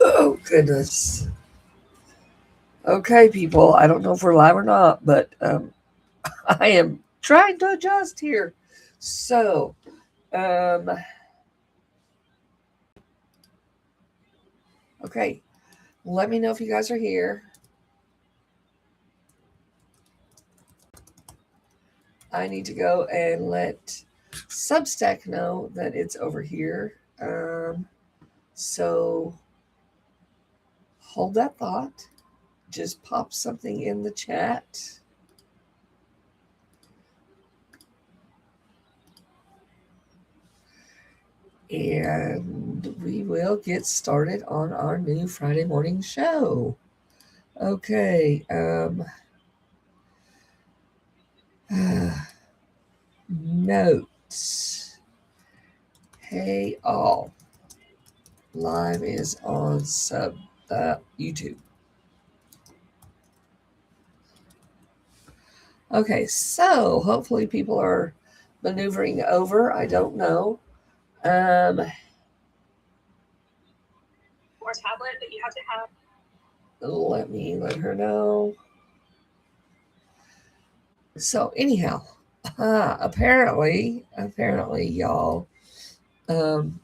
Oh, goodness. Okay, people. I don't know if we're live or not, but I am trying to adjust here. So, um, okay. Let me know if you guys are here. I need to go and let Substack know that it's over here. So, hold that thought. Just pop something in the chat. And we will get started on our new Friday morning show. Okay. Notes. Hey all. Live is on YouTube. Okay, so hopefully people are maneuvering over. I don't know. Or tablet that you have to have. Let me let her know. So anyhow, apparently, y'all, um,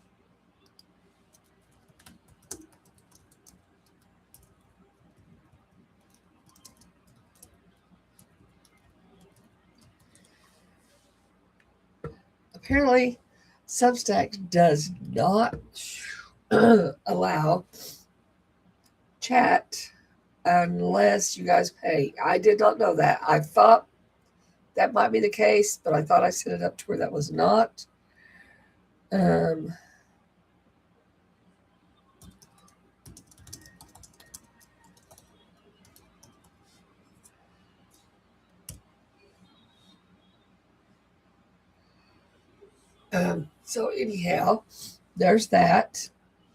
apparently, Substack does not allow chat unless you guys pay. I did not know that. I thought that might be the case, but I thought I set it up to where that was not. Um, so anyhow, there's that.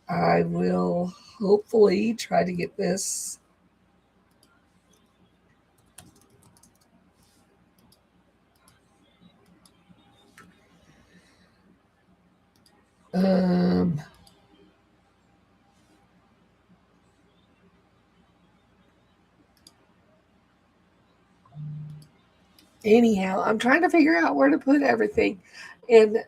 I will hopefully try to get this. Um, anyhow, I'm trying to figure out where to put everything, and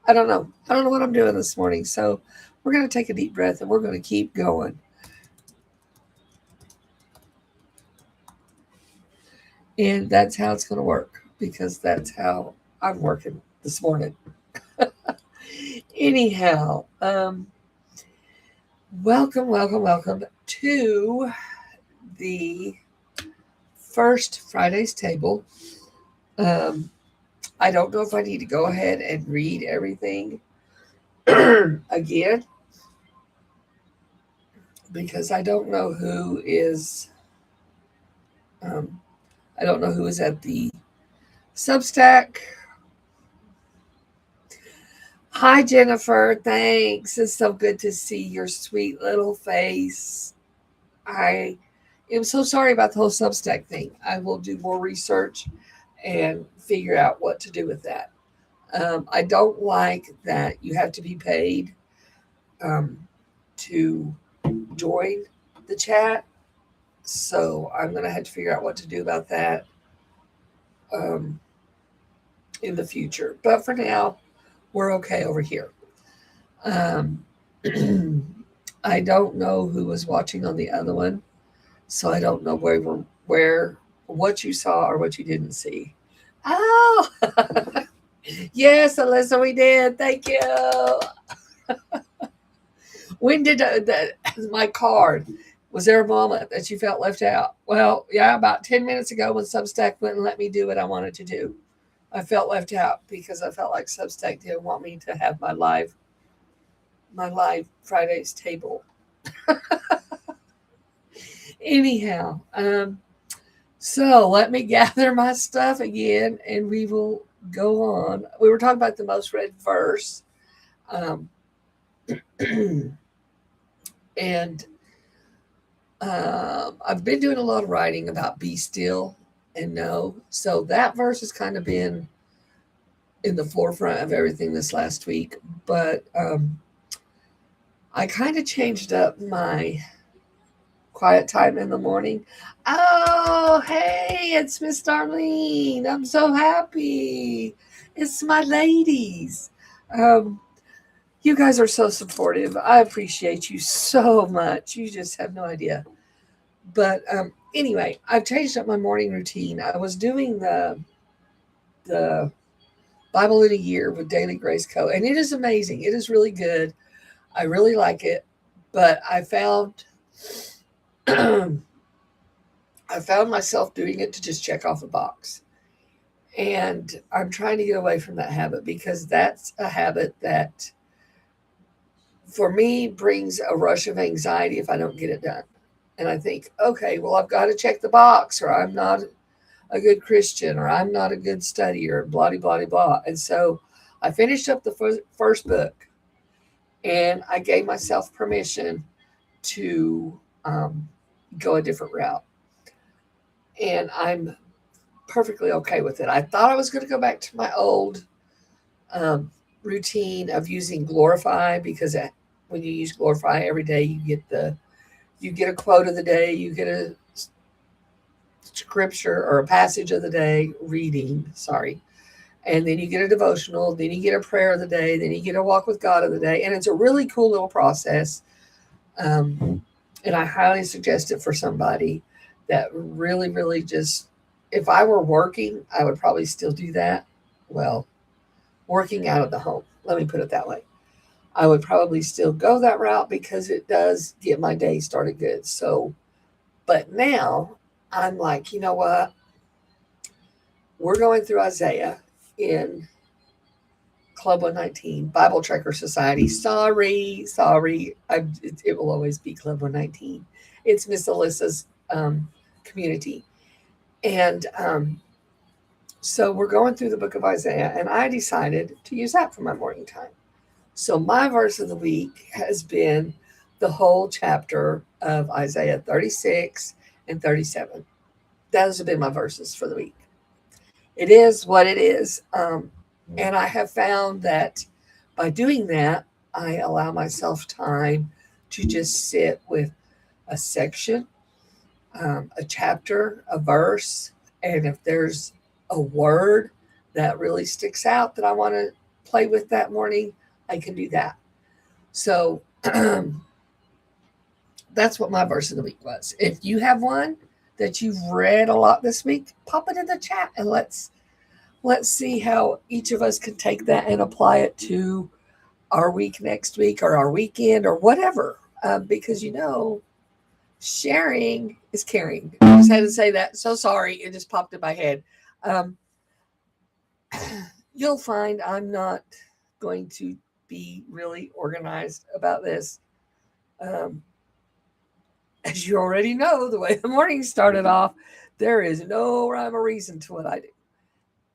I don't know. I don't know what I'm doing this morning. So we're going to take a deep breath and we're going to keep going. And that's how it's going to work because that's how I'm working this morning. Anyhow, welcome to the first Friday's table. I don't know if I need to go ahead and read everything again because I don't know who is. Um, I don't know who is at the Substack. Hi, Jennifer. Thanks. It's so good to see your sweet little face. I am so sorry about the whole Substack thing. I will do more research and figure out what to do with that. I don't like that you have to be paid um, to join the chat. So I'm going to have to figure out what to do about that um, in the future. But for now, we're okay over here. Um, I don't know who was watching on the other one, so I don't know where what you saw or what you didn't see. Oh, yes, Alyssa, we did. Thank you. When did my card? Was there a moment that you felt left out? Well, yeah, about 10 minutes ago when Substack wouldn't let me do what I wanted to do. I felt left out because I felt like Substack didn't want me to have my live Fridays table. Anyhow, so let me gather my stuff again and we will go on. We were talking about the most read verse. Um, and I've been doing a lot of writing about be still and know. So that verse has kind of been in the forefront of everything this last week, but I kind of changed up my quiet time in the morning. Oh, hey, it's Miss Darlene. I'm so happy. It's my ladies. Um, you guys are so supportive. I appreciate you so much. You just have no idea. But anyway, I've changed up my morning routine. I was doing the Bible in a Year with Daily Grace Co. And it is amazing. It is really good. I really like it. But I found I found myself doing it to just check off a box. And I'm trying to get away from that habit because that's a habit that for me brings a rush of anxiety if I don't get it done. And I think, okay, well, I've got to check the box, or I'm not a good Christian, or I'm not a good studier, blah, blah, blah, blah. And so I finished up the first book, and I gave myself permission to go a different route. And I'm perfectly okay with it. I thought I was going to go back to my old um, routine of using Glorify, because when you use Glorify every day, you get a quote of the day, you get a scripture or a passage of the day reading, sorry. And then you get a devotional, then you get a prayer of the day, then you get a walk with God of the day. And it's a really cool little process. And I highly suggest it for somebody that really, really just, if I were working, I would probably still do that. Well, working out of the home, let me put it that way. I would probably still go that route because it does get my day started good. So, but now I'm like, you know what? We're going through Isaiah in Club 119, Bible Tracker Society. Sorry. It will always be Club 119. It's Miss Alyssa's community. And so we're going through the book of Isaiah, and I decided to use that for my morning time. So my verse of the week has been the whole chapter of Isaiah 36 and 37. Those have been my verses for the week. It is what it is. And I have found that by doing that, I allow myself time to just sit with a section, a chapter, a verse. And if there's a word that really sticks out that I want to play with that morning, I can do that. So that's what my verse of the week was. If you have one that you've read a lot this week, pop it in the chat and let's see how each of us can take that and apply it to our week next week or our weekend or whatever. Because sharing is caring. I just had to say that. So sorry, it just popped in my head. You'll find I'm not going to be really organized about this. As you already know, the way the morning started off, there is no rhyme or reason to what I do.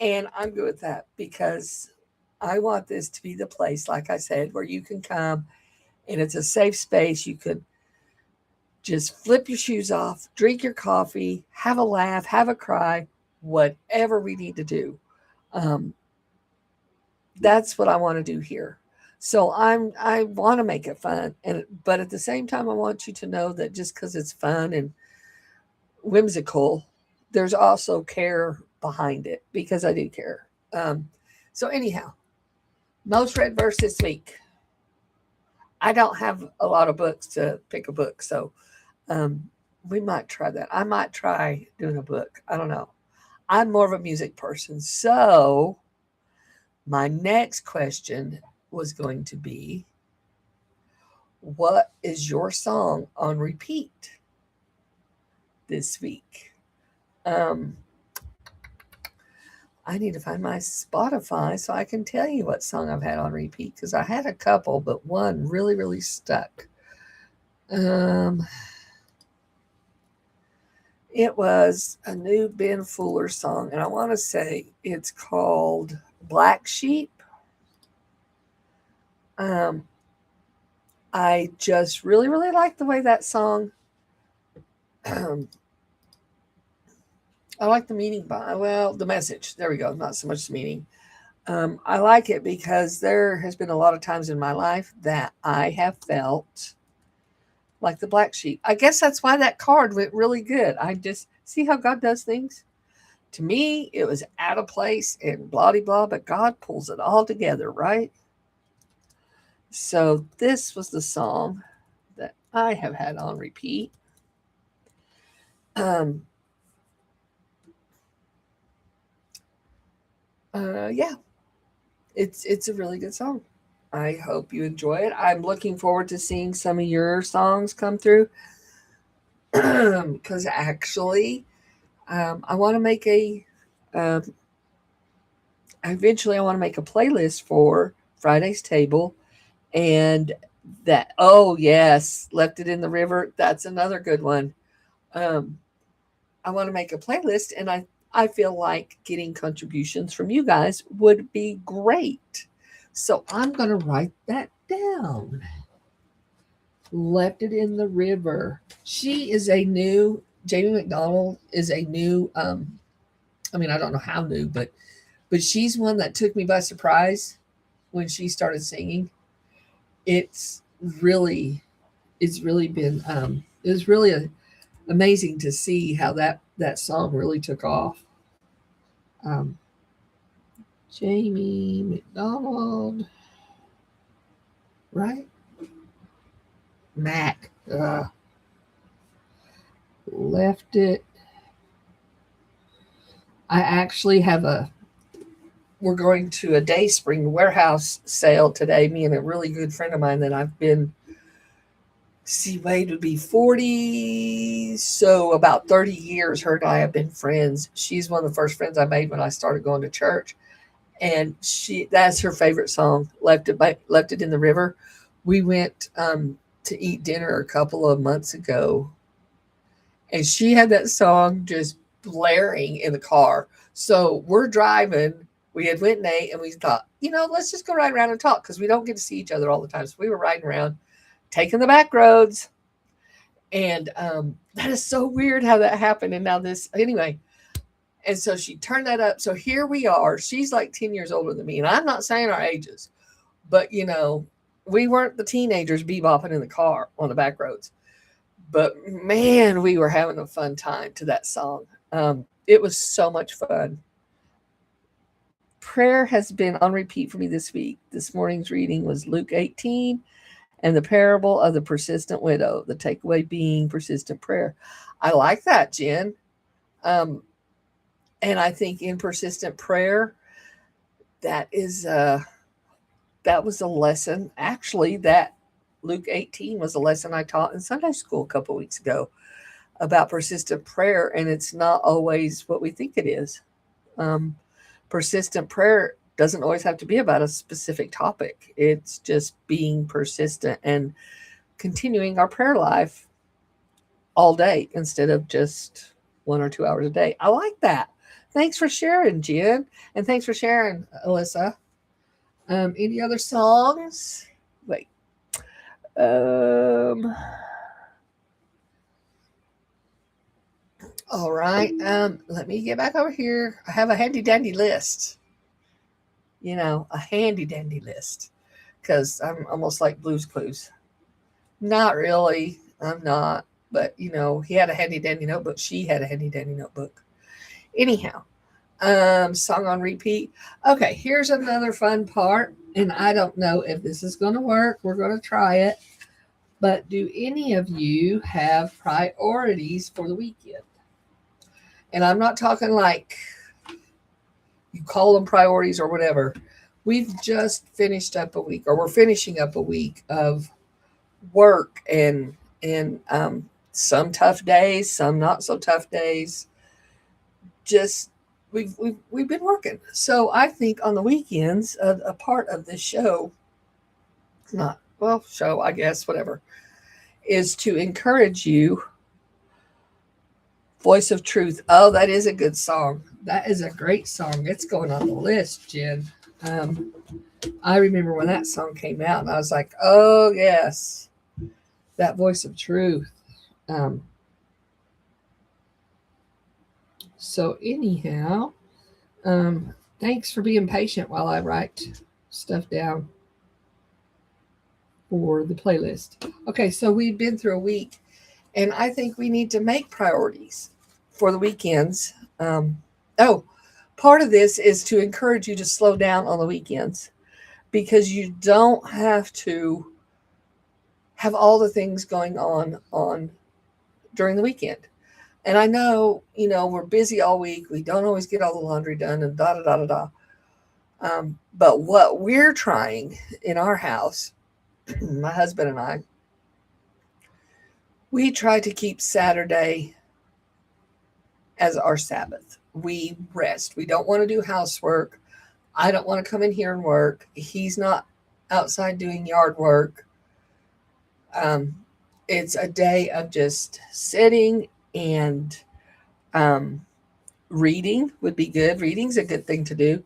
And I'm good with that because I want this to be the place, like I said, where you can come and it's a safe space. You could just flip your shoes off, drink your coffee, have a laugh, have a cry, whatever we need to do. That's what I want to do here. So I want to make it fun, but at the same time, I want you to know that just because it's fun and whimsical, there's also care behind it because I do care. So anyhow, most read verse this week. I don't have a lot of books to pick a book, so we might try that. I might try doing a book. I don't know. I'm more of a music person. So my next question was going to be, what is your song on repeat this week? I need to find my Spotify so I can tell you what song I've had on repeat because I had a couple, but one really, really stuck. It was a new Ben Fuller song, and I want to say it's called Black Sheep. I just really, really like the way that song. I like the meaning the message. There we go. Not so much the meaning. I like it because there has been a lot of times in my life that I have felt like the black sheep. I guess that's why that card went really good. I just see how God does things. To me, it was out of place and blah blah, but God pulls it all together, right? So this was the song that I have had on repeat. Um, yeah, it's a really good song. I hope you enjoy it. I'm looking forward to seeing some of your songs come through because actually, I want to make a. Um, eventually, I want to make a playlist for Friday's Table, and that. Oh yes, Left It in the River. That's another good one. Um, I want to make a playlist, and I feel like getting contributions from you guys would be great. So I'm going to write that down. Left It in the River. She is a new, Jamie McDonald is a new, I mean, I don't know how new, but she's one that took me by surprise when she started singing. It's really, it's really been, it was really amazing to see how that song really took off. Um, Jamie McDonald, right? Mac, Left It. I actually have a we're going to a Dayspring warehouse sale today. Me and a really good friend of mine that I've been, see, Wade would be 40. So about 30 years, her and I have been friends. She's one of the first friends I made when I started going to church. And that's her favorite song, Left It in the River. We went to eat dinner a couple of months ago, and she had that song just blaring in the car. So we're driving. We had went and ate, and we thought, let's just go ride around and talk because we don't get to see each other all the time. So we were riding around, taking the back roads, and that is so weird how that happened. And now this, anyway. And so she turned that up. So here we are. She's like 10 years older than me, and I'm not saying our ages, but we weren't the teenagers bebopping in the car on the back roads. But man, we were having a fun time to that song. It was so much fun. Prayer has been on repeat for me this week. This morning's reading was Luke 18 and the parable of the persistent widow, the takeaway being persistent prayer. I like that, Jen. Um, and I think in persistent prayer, that is that was a lesson actually that Luke 18 was a lesson I taught in Sunday school a couple weeks ago about persistent prayer, and it's not always what we think it is. Um, Persistent prayer doesn't always have to be about a specific topic. It's just being persistent and continuing our prayer life all day instead of just 1 or 2 hours a day. I like that. Thanks for sharing, Jen, and thanks for sharing, Alyssa. Any other songs? Wait. Um, all right. Let me get back over here. I have a handy dandy list. A handy dandy list. Because I'm almost like Blue's Clues. Not really. I'm not. But, he had a handy dandy notebook. She had a handy dandy notebook. Anyhow, song on repeat. Okay, here's another fun part. And I don't know if this is going to work. We're going to try it. But do any of you have priorities for the weekend? And I'm not talking like you call them priorities or whatever. We've just finished up a week, or we're finishing up a week of work and some tough days, some not so tough days. Just we've been working. So I think on the weekends, a part of this show, not well, show I guess whatever, is to encourage you. Voice of Truth. Oh, that is a good song. That is a great song. It's going on the list, Jen. I remember when that song came out, and I was like, oh, yes, that Voice of Truth. So, anyhow, Thanks for being patient while I write stuff down for the playlist. Okay, so we've been through a week, and I think we need to make priorities for the weekends. Oh, part of this is to encourage you to slow down on the weekends because you don't have to have all the things going on during the weekend. And I know, we're busy all week. We don't always get all the laundry done and da da da da da. But what we're trying in our house, my husband and I, we try to keep Saturday as our Sabbath. We rest. We don't want to do housework. I don't want to come in here and work. He's not outside doing yard work. Um, it's a day of just sitting and reading would be good. Reading's a good thing to do.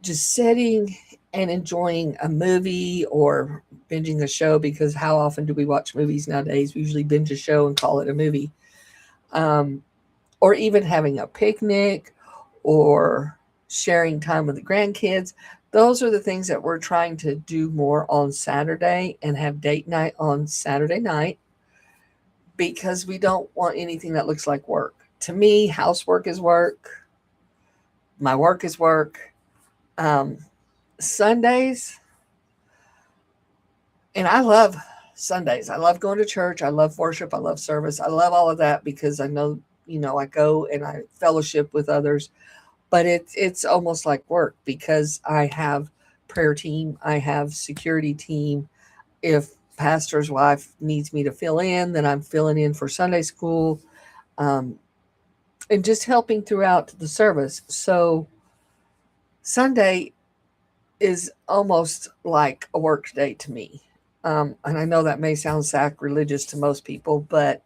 Just sitting and enjoying a movie or binging a show, because how often do we watch movies nowadays? We usually binge a show and call it a movie. Um, or even having a picnic or sharing time with the grandkids. Those are the things that we're trying to do more on Saturday and have date night on Saturday night, because we don't want anything that looks like work. To me, housework is work. My work is work. Um, Sundays, and I love Sundays. I love going to church. I love worship. I love service. I love all of that because I know, I go and I fellowship with others. But it's almost like work because I have prayer team. I have security team. If pastor's wife needs me to fill in, then I'm filling in for Sunday school, um, and just helping throughout the service. So Sunday is almost like a work day to me. And I know that may sound sacrilegious to most people, but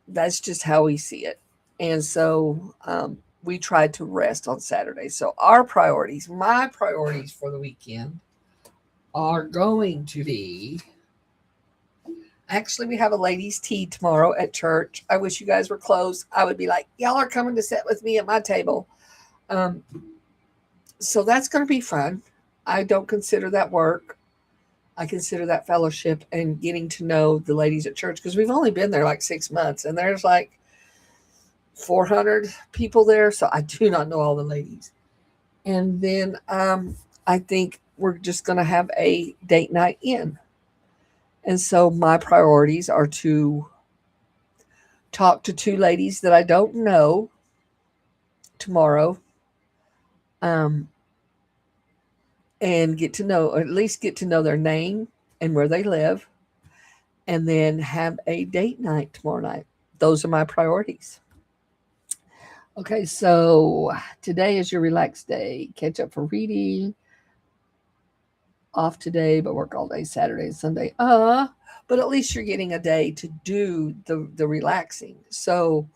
that's just how we see it. And so we tried to rest on Saturday. So our priorities, my priorities for the weekend, are going to be, actually, we have a ladies' tea tomorrow at church. I wish you guys were closed. I would be like, y'all are coming to sit with me at my table. So that's going to be fun. I don't consider that work. I consider that fellowship and getting to know the ladies at church, because we've only been there like 6 months and there's like 400 people there. So I do not know all the ladies. And then I think we're just going to have a date night in. And so my priorities are to talk to 2 ladies that I don't know tomorrow, and get to know, or at least get to know their name and where they live, and then have a date night tomorrow night. Those are my priorities. Okay, so today is your relaxed day. Catch up for reading. Off today, but work all day Saturday and Sunday. But at least you're getting a day to do the relaxing. So,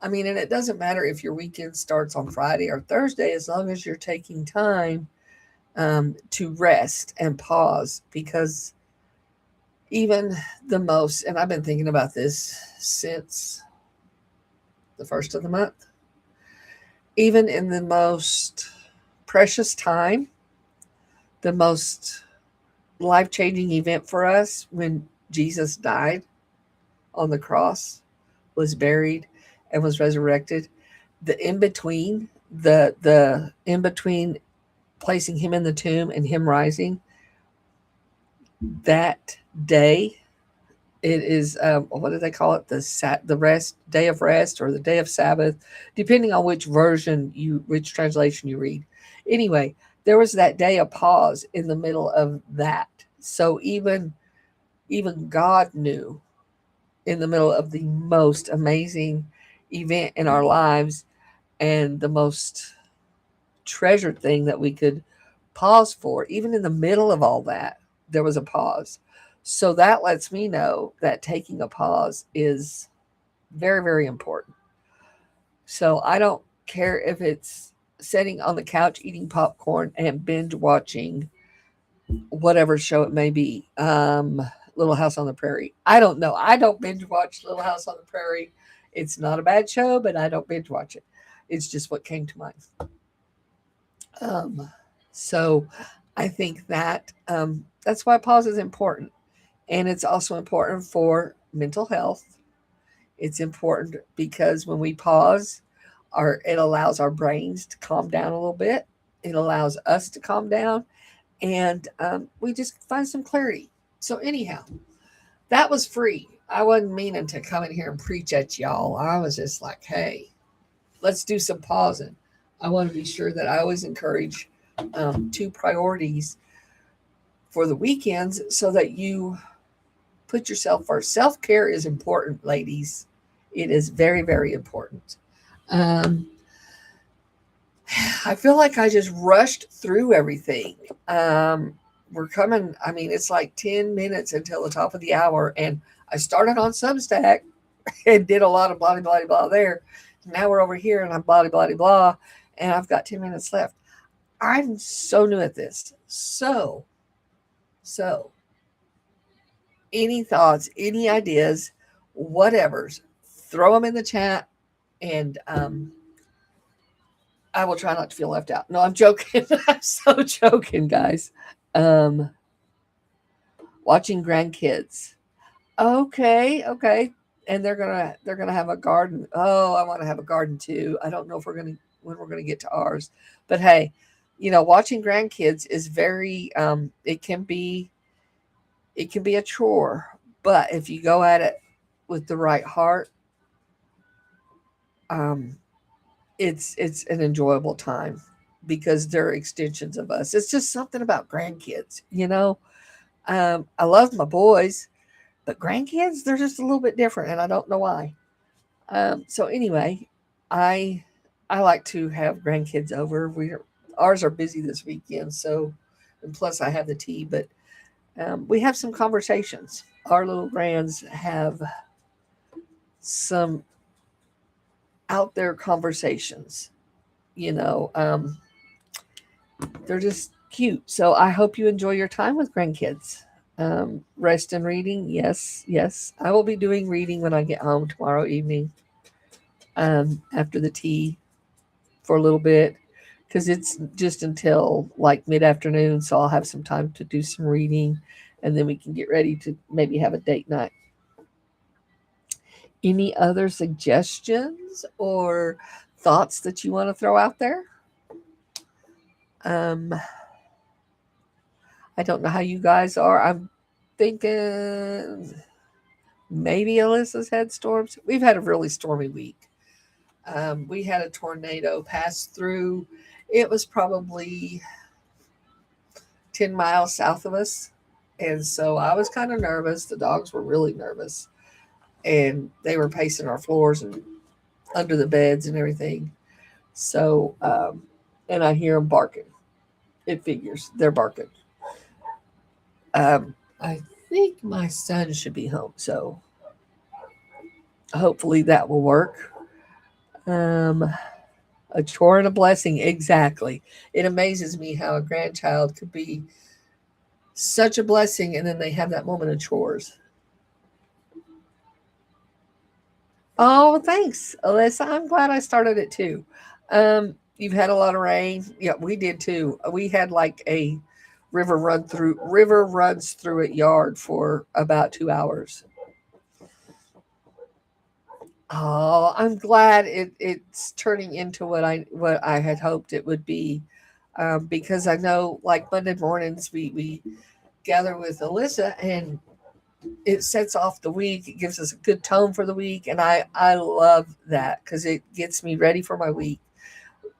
I mean, and it doesn't matter if your weekend starts on Friday or Thursday, as long as you're taking time to rest and pause, because even the most, and I've been thinking about this since the first of the month, even in the most precious time, the most life changing event for us, when Jesus died on the cross, was buried, and was resurrected, the in between, the in between placing him in the tomb and him rising, that day, it is what do they call it, the rest day of rest, or the day of Sabbath, depending on which which translation you read. Anyway, there was that day of pause in the middle of that. So even God knew, in the middle of the most amazing event in our lives, and the most treasured thing that we could pause for, even in the middle of all that, there was a pause. So that lets me know that taking a pause is very, very important. So I don't care if it's sitting on the couch eating popcorn and binge watching whatever show it may be. Little House on the Prairie. I don't know. I don't binge watch Little House on the Prairie. It's not a bad show, but I don't binge watch it. It's just what came to mind. So I think that that's why pause is important. And it's also important for mental health. It's important because when we pause, it allows our brains to calm down a little bit. It allows us to calm down, and we just find some clarity. So anyhow, that was free. I wasn't meaning to come in here and preach at y'all. I was just like, hey, let's do some pausing. I want to be sure that I always encourage two priorities for the weekends so that you put yourself first. Self care is important, ladies. It is very, very important. Um, I feel like I just rushed through everything. We're coming, I mean, it's like 10 minutes until the top of the hour, and I started on Substack and did a lot of blah, blah, blah there. Now we're over here and I'm blah, blah, blah, and I've got 10 minutes left. I'm so new at this. So, any thoughts, any ideas, whatever's, throw them in the chat, and I will try not to feel left out. No, I'm joking. I'm so joking, guys. Um, Watching grandkids. Okay. And they're gonna have a garden. Oh, I want to have a garden too. I don't know if when we're gonna get to ours, but hey, watching grandkids is very. It can be a chore, but if you go at it with the right heart, um, it's an enjoyable time because they're extensions of us. It's just something about grandkids. I love my boys, but grandkids, they're just a little bit different, and I don't know why. So anyway, I I like to have grandkids over. Ours are busy this weekend, so and plus I have the tea, but we have some conversations. Our little grands have some out there conversations. You know, they're just cute. So I hope you enjoy your time with grandkids. Rest and reading, yes. I will be doing reading when I get home tomorrow evening. After the tea for a little bit because it's just until like mid afternoon. So I'll have some time to do some reading and then we can get ready to maybe have a date night. Any other suggestions or thoughts that you want to throw out there? Um, I don't know how you guys are. I'm thinking maybe Alyssa's had storms. We've had a really stormy week. We had a tornado pass through. It was probably 10 miles south of us. And so I was kind of nervous. The dogs were really nervous. And they were pacing our floors and under the beds and everything. So, and I hear them barking. It figures they're barking. I think my son should be home. So hopefully that will work. Um, a chore and a blessing. Exactly. It amazes me how a grandchild could be such a blessing and then they have that moment of chores. Oh, thanks, Alyssa. I'm glad I started it too. You've had a lot of rain. Yeah, we did too. We had like a river runs through it yard for about 2 hours. Oh, I'm glad it's turning into what I had hoped it would be, because I know like Monday mornings we gather with Alyssa and it sets off the week. It gives us a good tone for the week, and I love that because it gets me ready for my week.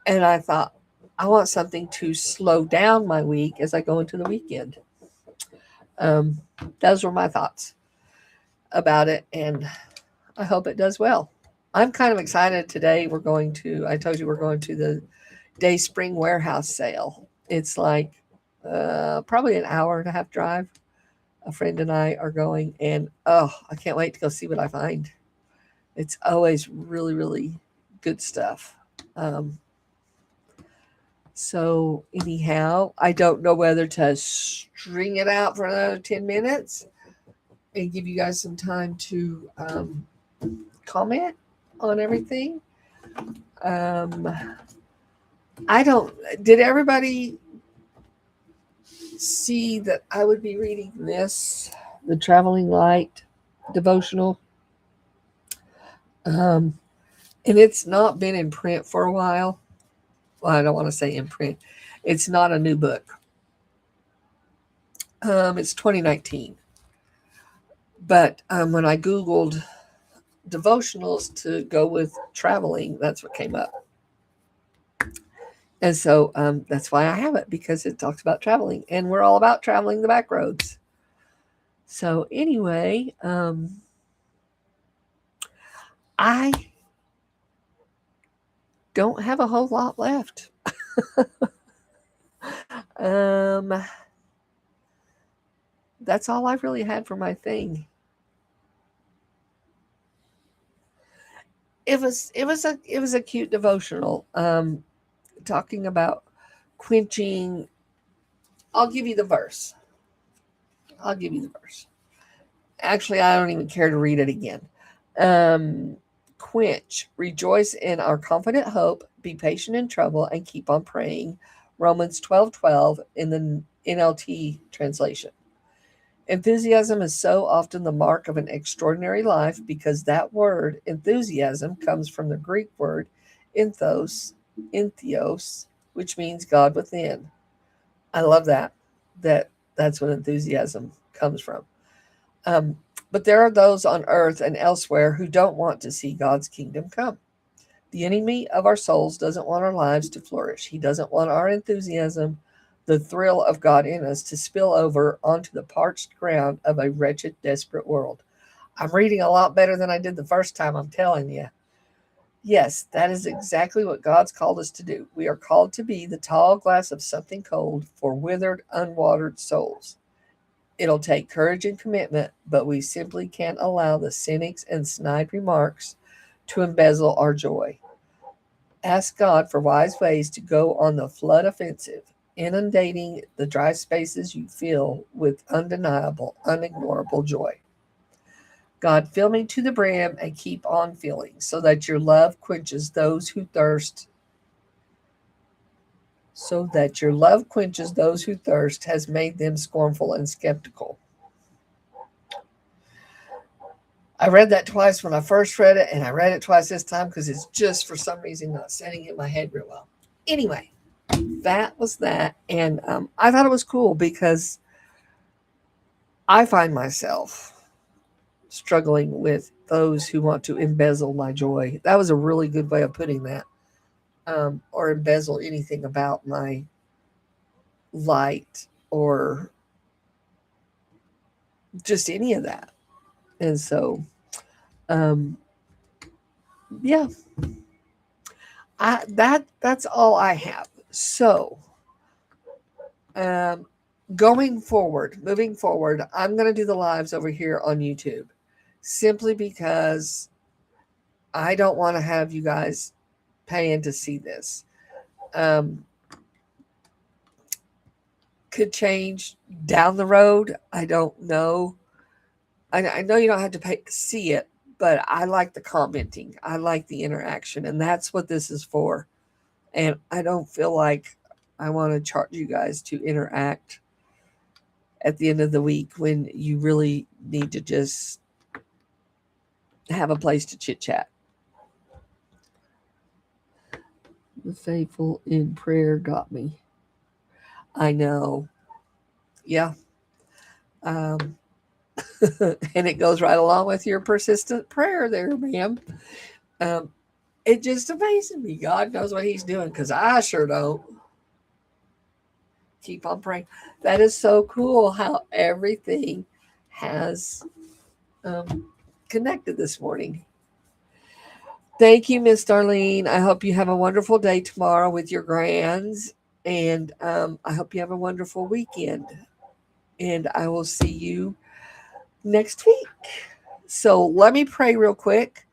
And I thought I want something to slow down my week as I go into the weekend. Um, those were my thoughts about it, and I hope it does well. I'm kind of excited today. I told you we're going to the Day Spring Warehouse sale. It's like probably an hour and a half drive. A friend and I are going, and oh, I can't wait to go see what I find. It's always really, really good stuff. Um, so, anyhow, I don't know whether to string it out for another 10 minutes and give you guys some time to comment on everything. Did everybody see that I would be reading this, the Traveling Light devotional? Um, and it's not been in print for a while. Well, I don't want to say in print. It's not a new book. It's 2019. But when I Googled devotionals to go with traveling, that's what came up. And so that's why I have it, because it talks about traveling. And we're all about traveling the back roads. So anyway, I don't have a whole lot left. That's all I've really had for my thing. It was a cute devotional, talking about quenching. I'll give you the verse. Actually, I don't even care to read it again. Quench, rejoice in our confident hope, be patient in trouble, and keep on praying. Romans 12:12 in the NLT translation. Enthusiasm is so often the mark of an extraordinary life because that word, enthusiasm, comes from the Greek word entheos, which means God within. I love that. That's what enthusiasm comes from. But there are those on earth and elsewhere who don't want to see God's kingdom come. The enemy of our souls doesn't want our lives to flourish. He doesn't want our enthusiasm, the thrill of God in us, to spill over onto the parched ground of a wretched, desperate world. I'm reading a lot better than I did the first time, I'm telling you. Yes, that is exactly what God's called us to do. We are called to be the tall glass of something cold for withered, unwatered souls. It'll take courage and commitment, but we simply can't allow the cynics and snide remarks to embezzle our joy. Ask God for wise ways to go on the flood offensive, inundating the dry spaces you feel with undeniable, unignorable joy. God, fill me to the brim and keep on filling, so that your love quenches those who thirst. So that your love quenches those who thirst, has made them scornful and skeptical. I read that twice when I first read it, and I read it twice this time because it's just for some reason not setting in my head real well. Anyway, that was that. And I thought it was cool because I find myself struggling with those who want to embezzle my joy. That was a really good way of putting that. Or embezzle anything about my light or just any of that. And so, yeah, that's all I have. So, moving forward, I'm going to do the lives over here on YouTube, simply because I don't want to have you guys paying to see this. Could change down the road. I don't know. I know you don't have to pay to see it, but I like the commenting. I like the interaction, and that's what this is for. And I don't feel like I want to charge you guys to interact at the end of the week when you really need to just have a place to chit chat. The faithful in prayer got me. I know. Yeah. Um, and it goes right along with your persistent prayer there, ma'am. Um, it just amazes me. God knows what he's doing, because I sure don't. Keep on praying. That is so cool how everything has connected this morning. Thank you, Miss Darlene. I hope you have a wonderful day tomorrow with your grands. And I hope you have a wonderful weekend. And I will see you next week. So let me pray real quick.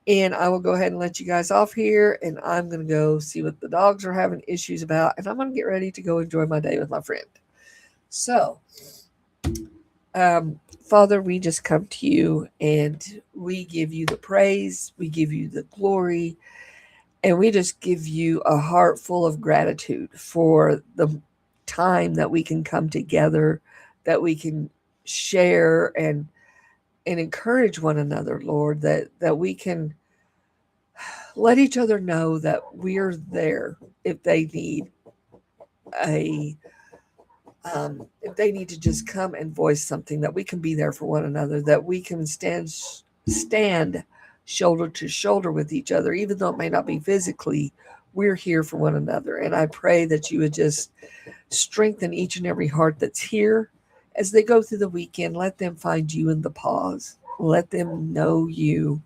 And I will go ahead and let you guys off here. And I'm going to go see what the dogs are having issues about. And I'm going to get ready to go enjoy my day with my friend. So, Father, we just come to you and we give you the praise. We give you the glory. And we just give you a heart full of gratitude for the time that we can come together, that we can share and encourage one another, Lord, that we can let each other know that we're there if they need a if they need to just come and voice something, that we can be there for one another, that we can stand shoulder to shoulder with each other, even though it may not be physically. We're here for one another. And I pray that you would just strengthen each and every heart that's here as they go through the weekend. Let them find you in the pause. Let them know you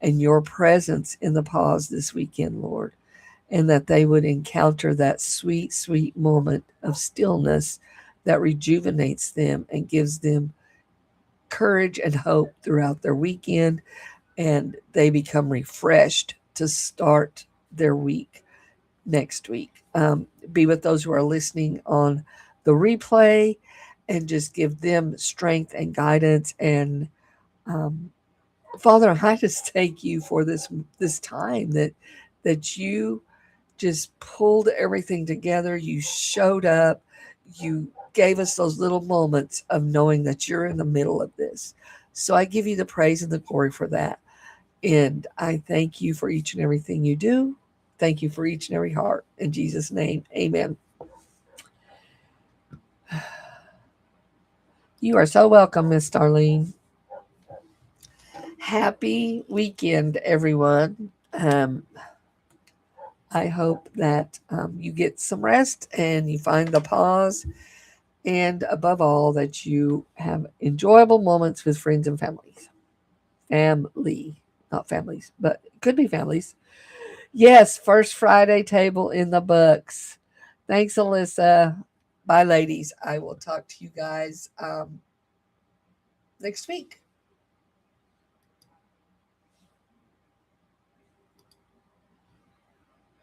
and your presence in the pause this weekend, Lord, and that they would encounter that sweet, sweet moment of stillness that rejuvenates them and gives them courage and hope throughout their weekend, and they become refreshed to start their week next week. Be with those who are listening on the replay and just give them strength and guidance. And Father, I just thank you for this time that you just pulled everything together. You showed up. You gave us those little moments of knowing that you're in the middle of this. So I give you the praise and the glory for that. And I thank you for each and everything you do. Thank you for each and every heart. In Jesus' name, amen. You are so welcome, Miss Darlene. Happy weekend, everyone. I hope that you get some rest and you find the pause. And above all, that you have enjoyable moments with friends and families. Family, not families, but it could be families. Yes, first Friday table in the books. Thanks, Alyssa. Bye, ladies. I will talk to you guys next week.